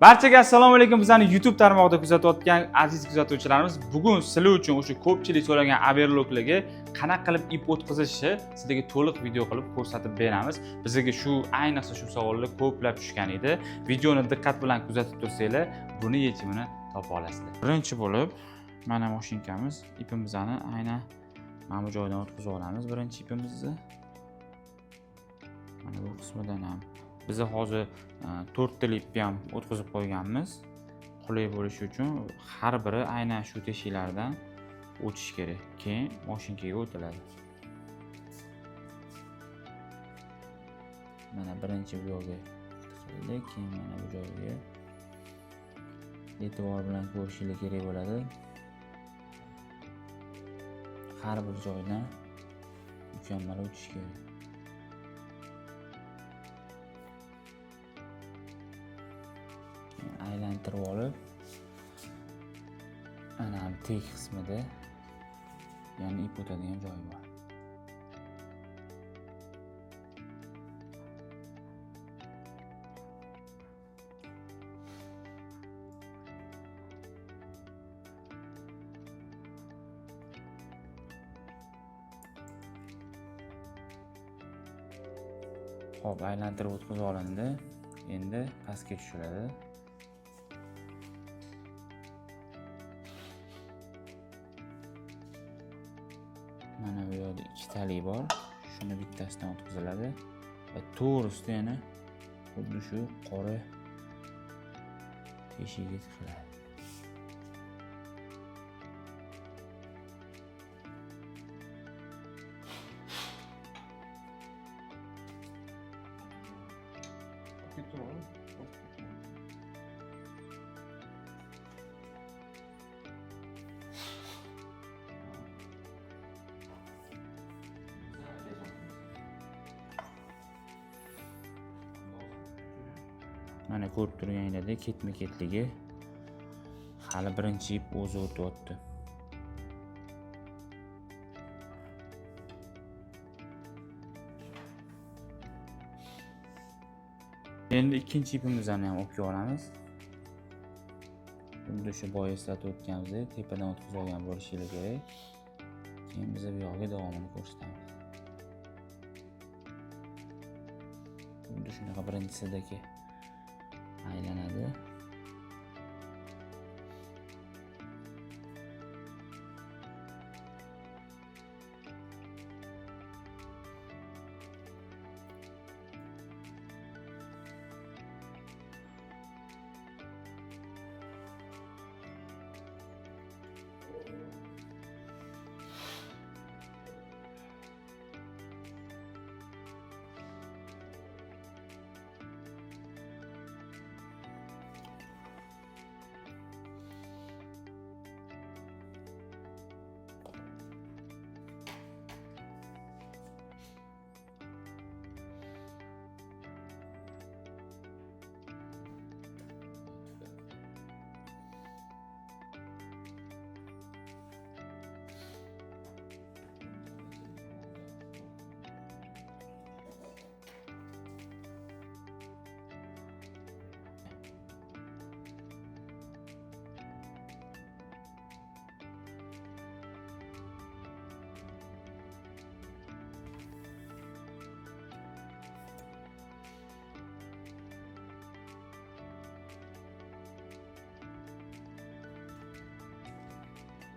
Barchaga assalomu alaykum. Bizani YouTube tarmog'ida kuzatayotgan aziz kuzatuvchilarimiz, bugun sizlar uchun o'sha ko'pchilik so'ragan overlocklarga qanaqa qilib ip o'tkazishni sizlarga to'liq video qilib ko'rsatib beramiz. Bizga shu ayniqsa shu savollar ko'plab tushgan edi. Videoni diqqat bilan kuzatib tursanglar, buni yechimini topa olasizlar. Birinchi bo'lib, mana mashinkamiz, ipimizni aynan mana bu joydan o'tkazib olamiz. Birinchi ipimizni mana bu qismidan ham biz hozir 4 ta ipni ham o'tkazib qo'yganmiz. Qulay bo'lishi uchun har biri aynan shu teshiklardan o'tish kerak. Keyin mashinkaga o'tiladi. Mana birinchi bu joyga tiqildi, keyin mana bu joyga e'tibor bilan ko'rishingiz kerak bo'ladi. Har bir joydan mukammal o'tish kerak. Aylantirib olib, ana tek qismida ya'ni ip o'tadigan joyi bor. Xo'p, aylantirib o'tkazib olindi. Endi pastga tushiradi. Mana bu yerda ikkita tali bor. Shuni bittasidan o'tkaziladi va to'g'risida yana xuddi shu qora teshikka tiqiladi. Mana ko'rib turganingizdek ketma-ketligi hali birinchi ip o'zi o'tyapti. Endi ikkinchi ipimizni ham o'qib olamiz. Bunda shu boya eslatib o'tganimizdek tepadan o'tkazib olgan bo'lishingiz kerak. Keyin biz bu yoqqa davomini ko'rsatamiz. Bunda shunaqa birinchisidagi aylanadi.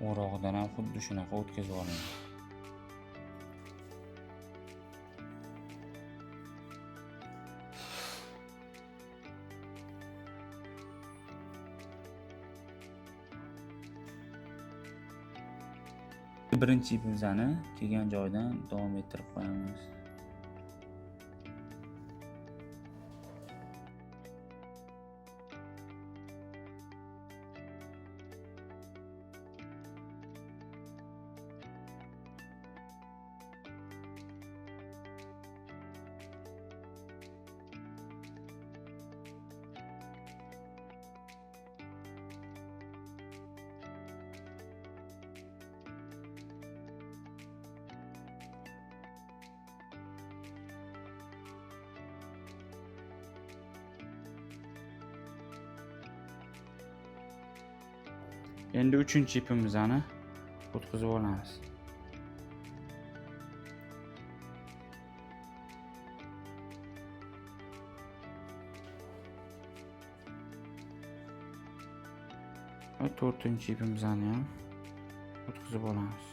O'rog'idan ham xuddi shunaqa o'tkazib oling. Birinchi ipimizni kelgan joydan davom ettirib qo'yamiz. Endi 3-ipimizni o'tkazib olamiz. Va 4-ipimizni ham o'tkazib olamiz.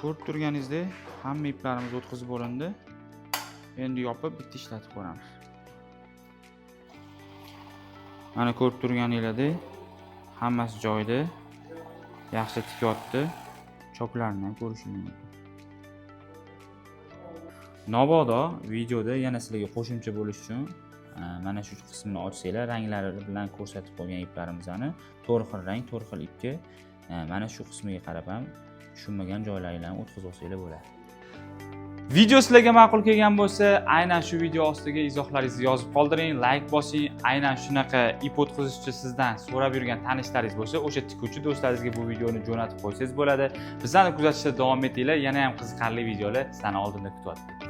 Ko'rib turganingizdek, hamma iplarimiz o'tkazib olindi. Endi yopib bitta ishlatib ko'ramiz. Mana ko'rib turganingizdek, hammasi joyida. Yaxshi tikyapti. Choklarini ham ko'rishingiz mumkin. Mabodo videoda yana sizlarga qo'shimcha bo'lish uchun mana shu qismini ochsanglar, ranglari bilan ko'rsatib qo'ygan iplarimizni 4 xil rang, 4 xil ipga mana shu qismiga qarab ham tushunmagan joylaringlarni o'tkazib olsanglar bo'ladi. Video sizlarga ma'qul kelgan bo'lsa, aynan shu video ostiga izohlaringizni yozib qoldiring, like bosing. Aynan shunaqa ip o'tkazishchi sizdan so'rab yurgan tanishlaringiz bo'lsa, o'sha tikuvchi do'stlaringizga bu videoni jo'natib qo'ysangiz bo'ladi. Bizlarni kuzatishda davom etinglar. Yana ham qiziqarli videolar sizlarni oldinda kutyapti.